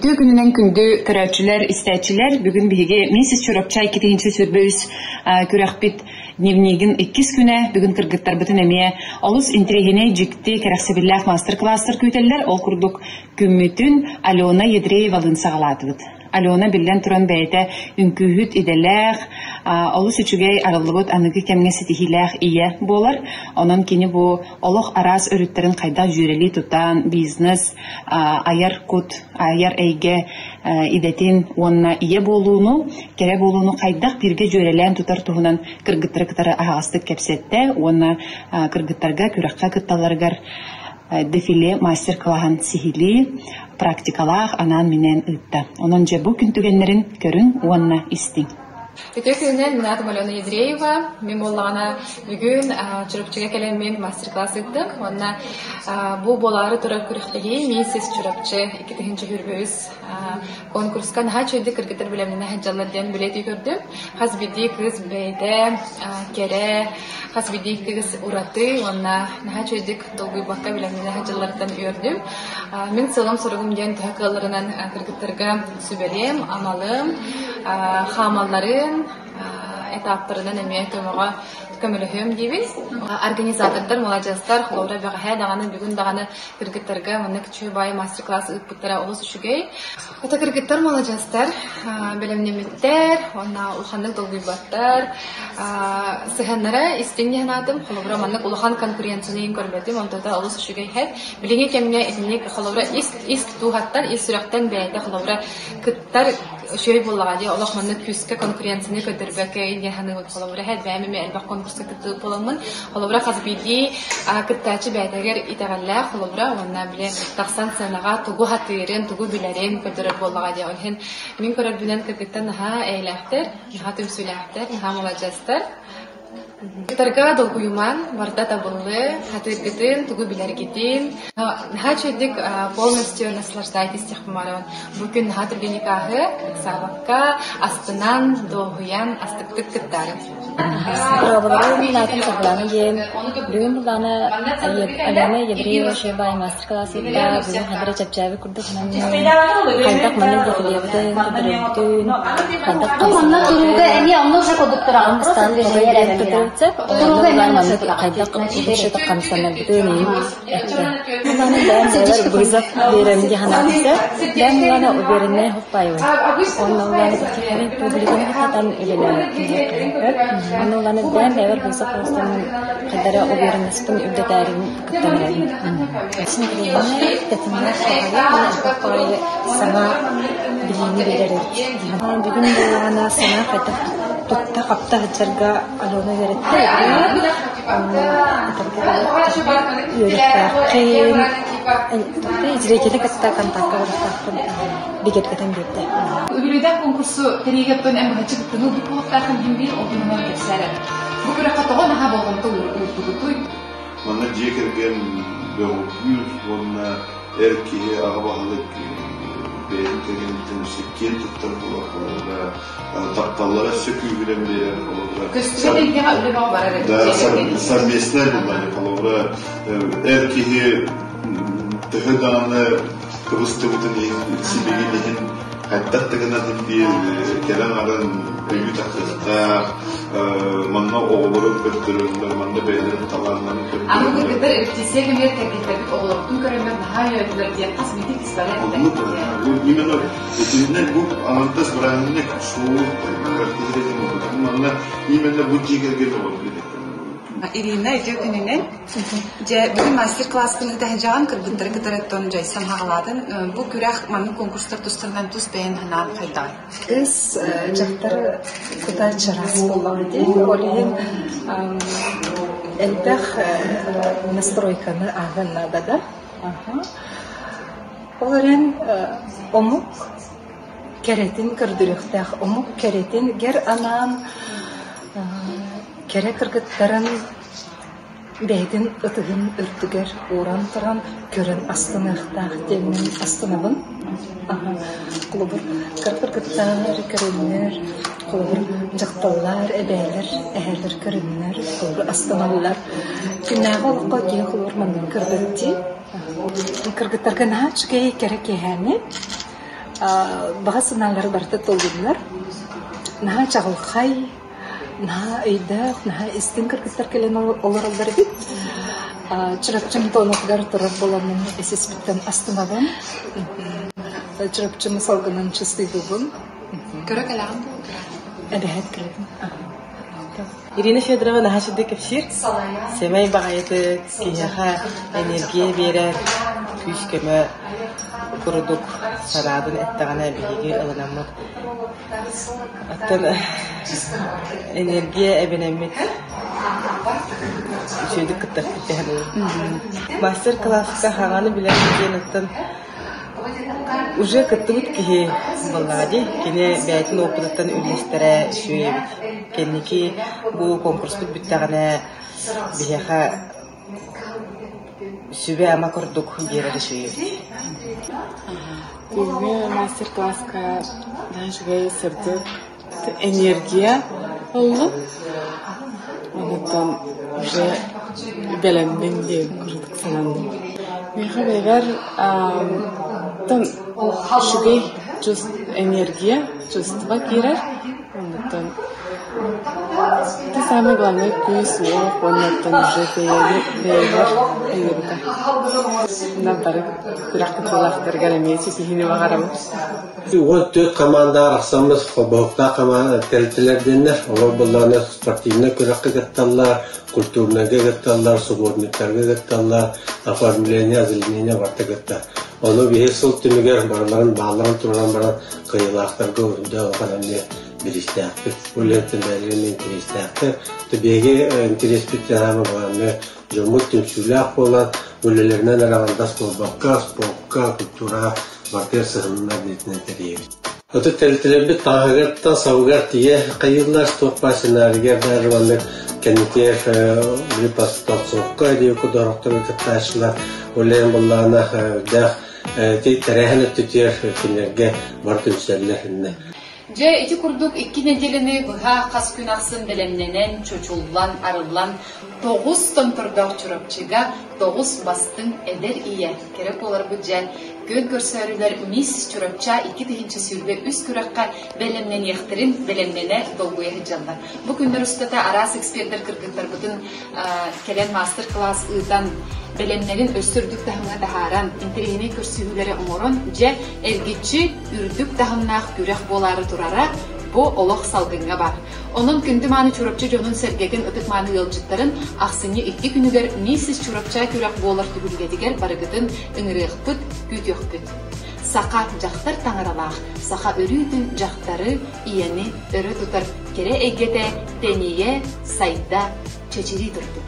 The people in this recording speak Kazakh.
Күтүү күнүнөн күндү көрөчүлөр, истечилер бүгүн биги месяц чурапчай кетинчи сүрбөз күрөкпит дневнигин 2 күнө бүгүн кыргыттар бүтүн эмие олус интригине жикти керексебиллах мастер-класстар күтеллер. Ол курдук күммүтүн Алена Едреева сагалатыбыт. Алена билен туран бәйте үнкүһүт иделер, олус үчүгей арылыбыт аныгы кемге ситихилэх ие болар. Онон кини бу олох арас өрүттерин кайда жүрели тутан бизнес аяр кут, аяр эйге идетин онна ие болууну, кере болууну кайдак бирге жүрелен тутар туһунан кыргыттар кытары агастык кепсетте, онна кыргыттарга күрәккә кытталаргар дефиле мастер-классан сихили практикалах анан менен ытта. Онон же бу күн түгеннерин көрүн уанна истин. Күтөкүнен мен атым Алена Едреева. Мен боллагана бүгүн чурапчыга келем мен мастер-класс ыттык. Онна бу болары турар күрөктеги месяц чурапчы 2-нче хүрбөз конкурска наха чөйдө кыргыттар билемне хаҗаллардан билети көрдүм. Хазбиди кыз бейде кере хазбиди кыз ураты онна наха чөйдүк долгуй бакка билемне хаҗаллардан өрдүм. Мен салам сорогум ден тагыларынан кыргыттарга сүберем, амалым, хамаллары этаптарынан эме көмөгө көмөлөһөм дибиз. Организатордар, молодежьтар, холора бага даганы бүгүн даганы кыргыттарга мына кичүү бай мастер-класс ыппыттара олус үчүгей. Ата кыргыттар, молодежьтар, белемнемиттер, онна улхандык долгуйбаттар, сыханнара истиңненадым, холора мына улхан конкуренцияны көрбөдүм, онтота олус үчүгей хет. Билиңе кемге этник холора ист тухаттан, ист сүрөктөн бәйдә холора кыттар шөй буллага ди, Аллах мына күскә конкуренцияны көтөрбөккә инде ханы холора хет бәйме элбак конкурска кытып боламын. Холора хазбиди кыттачы бәйдәгәр итәгәлләр холора онна биле 90 санага тугу хатырын, тугу биләрен көтөрөп буллага ди. Онһен мин көрәп белән кыттан ха әйләхтер, хатым сүләхтер, ха молодежьтер. Кытарга долгуйман, барда табылы, хатыргытын, тугу биләргитин. Хачедик полностью наслаждайтесь техмарон. Бүгүн хатыргы никахы, сабакка, астынан долгуян, астыктык кыттары. Пробовала минатым сагланы ден. Бүгүн буланы Алена Едреева шебай мастер-класс итта, бүгүн хадыр чапчабы курдук наны. Кайдак маны дефилебден, кыдырыптын, кайдак манна туруга эми аңны шакодуктурам. Стан бере туруга эми кайдак кыдырышы таккансанар бүтүн. Буланы да бызак берем диханатса, дәм буланы уберне хоппайбы. Оннан техник публиканы хатан элелер. Аныланы дәм бәвер булса просто кадара убернестен үдәтәрин кыттамырын. Синеклене тәтмәне шагала сама билини берер. Бүгүн булгана сана кайта тутта капта хәҗәргә Алена веретте. Ижрекелик катта контактка барып бигет кетен бетте. Үгүлүдә конкурсу терегептен эм хәҗибтен бу полтакын химбир одуннан кесәре. Бу күрәккә тогын ха болгон туй. Мана җекерген бөгүз вона эрки агабалык бәйтеген тенсекен туттар була. Такталлара сөкү белән берәр булыр. Көстүгә дигән үлем бар әле. Да, совместно булмады булыр. Эрки тәһәдәне кыбысты бутын сибегиден хәтта тегенәдән бир келән арын өйү тахтыга манна оғылырып көттөрүлөр, манна бәйлерин таланнан көттөрүлөр. Аны күргәндер иртисеге мер тәкәлләп оғылыптын көрәмәр һәр йөрдүләр дип косметик истәләр. Именно этинне бу амантас бранне шоу картизлеген манна именно бу җигәргә булды. Ирина Җәкүненен бүгүн мастер-класстын тәҗәгән кыргыттар кытараттан җайсан хагаладын. Бу күрәк маны конкурслар тустырдан тус бәйен ханан кайда. Кыз жактар куда чарас болгон ди. Олин элбах настройканы агыннада да. Оларен омук керетин кырдырыктак омук керетин гер анан кере кыргыттарын бәйдин ытыгын өртүгер уран туран көрөн астынактак демин астынабын. Клубур кыргыттар көрөннөр, клубур жакталлар, эбейлер, эхелер көрөннөр, клубур астыналар. Күнәгә олукка ки клубур мандын кыргытты. Кыргыттарга начке керек яһаны. Бағасыналар барты толдылар. Наға чағылқай, наға үйдақ, наға істің кіргіттер келен олар алдар бит. Чырапчым тонықдар тұрып боланын есеспіттен астынадан. Чырапчым салғынан чысты бұғын. Көрек әлағын бұл? Әбәйет кіретін. Ирина Федорова нахашыды кепшир. Семей бағайты кияха энергия берер. Күш көмі құрудық сарадын әттіғана бейге ылынамыр. Аттан энергия әбенемет үшөйдік күттір күттіғаны. Мастер-классқа хағаны білен деген аттан уже кыттыбыт кихи боллади. Кене бәйтін опыдаттан үлестері үшөйебіт. Кенники бу конкурспут биттағана бияха сүбе ама көрдік берері үшөйебіт. Күнге мастер-класска нажгай сырды энергия oldu. Ondan уже belendim diye kurduk sanandım. Meha beber tam şugay just энергия, чувства girer. Ondan это самое главное песня, ondan уже beber ayırdı. Nampara kuraklıklar gelmeyecek yine bakarım. Вот тот команда арасамыз хобокта команда телтелерденнер, олар булларны спортивный күрәккә гатталлар, культурныйга гатталлар, субботникларга гатталлар, оформление, озеленение барта гатта. Оны бехсел түмегер барларын балларын турган баран кыйлактарга өрүндө алганны биристәкте. Улеттен бәрелен интерестәкте. Төбеге интерес биттәһәме барны жомут түшүләк болан, үлеләрнән араганда спортка, культура Мартер сығынына бетіне тәрейіп. Оты тәлтілербі тағығырттан сауғар тие қайылар стоппасынарығар бәрі кәнетер репастатсоққа дейі құдарықтыр өтіпташылар. Олайын болағына тәрәхіні түтер кенерге бар түмсәлілеріне. Же ити курдук 2 неделени быха кас күн аксын белемненен чочуллан арыллан 9 тон турдак чурапчыга 9 бастын эдер ие керек болар бу же көн көрсөрүлөр мисс чурапча 2-нче сүрбе үс күрәккә белемнен яхтырын белемнене долгуя хиҗаллар. Бу көндәр үстәтә арас эксперттер кыргыттар бүтән келен мастер класс ыдан белемнәрен өстүрдүк тәһәмгә тәһаран интерегене көрсөүләре оңорон же эргичи үрдүк тәһәмнәх күрәк болары турара бу олох салгынга бар. Onun kündümani çurapçı jonun sergegen ötükmani yolcukların aksini 2 günüger misis çurapça kürak boğular tübülgediger barıgıdın ıngırıqpıt, güt yoqpıt. Saqa jaxtar tanıralaq, saqa örüydün jaxtarı iyeni örü tutar kere egete teniye sayda çeçiri durdu.